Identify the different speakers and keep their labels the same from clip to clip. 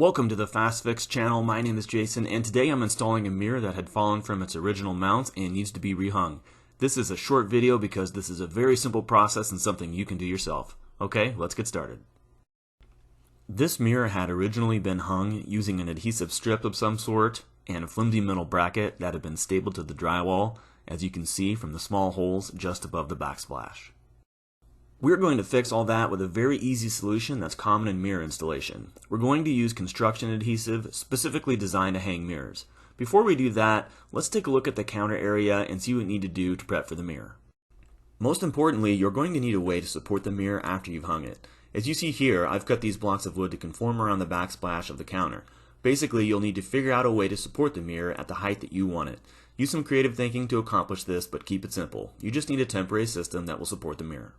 Speaker 1: Welcome to the Fast Fix channel. My name is Jason, and today I'm installing a mirror that had fallen from its original mount and needs to be rehung. This is a short video because this is a very simple process and something you can do yourself. Okay, let's get started. This mirror had originally been hung using an adhesive strip of some sort and a flimsy metal bracket that had been stapled to the drywall, as you can see from the small holes just above the backsplash. We're going to fix all that with a very easy solution that's common in mirror installation. We're going to use construction adhesive specifically designed to hang mirrors. Before we do that, let's take a look at the counter area and see what we need to do to prep for the mirror. Most importantly, you're going to need a way to support the mirror after you've hung it. As you see here, I've cut these blocks of wood to conform around the backsplash of the counter. Basically, you'll need to figure out a way to support the mirror at the height that you want it. Use some creative thinking to accomplish this, but keep it simple. You just need a temporary system that will support the mirror.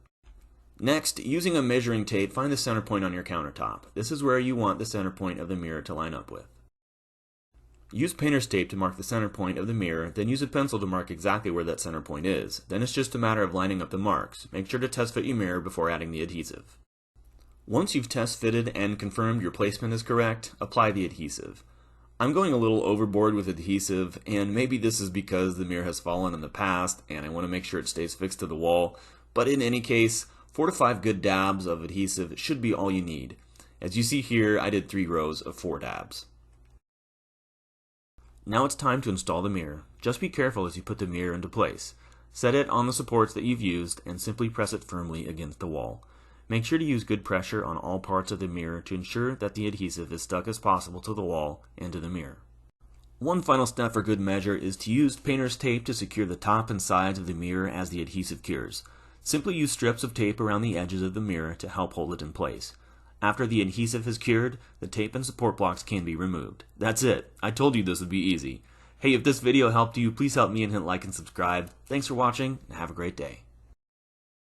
Speaker 1: Next, using a measuring tape, find the center point on your countertop. This is where you want the center point of the mirror to line up with. Use painter's tape to mark the center point of the mirror, then use a pencil to mark exactly where that center point is. Then it's just a matter of lining up the marks. Make sure to test fit your mirror before adding the adhesive. Once you've test fitted and confirmed your placement is correct, apply the adhesive. I'm going a little overboard with adhesive, and maybe this is because the mirror has fallen in the past and I want to make sure it stays fixed to the wall, but in any case, 4 to 5 good dabs of adhesive should be all you need. As you see here, I did 3 rows of 4 dabs. Now it's time to install the mirror. Just be careful as you put the mirror into place. Set it on the supports that you've used and simply press it firmly against the wall. Make sure to use good pressure on all parts of the mirror to ensure that the adhesive is stuck as possible to the wall and to the mirror. One final step for good measure is to use painter's tape to secure the top and sides of the mirror as the adhesive cures. Simply use strips of tape around the edges of the mirror to help hold it in place. After the adhesive has cured, the tape and support blocks can be removed. That's it. I told you this would be easy. Hey, if this video helped you, please help me and hit like and subscribe. Thanks for watching, and have a great day.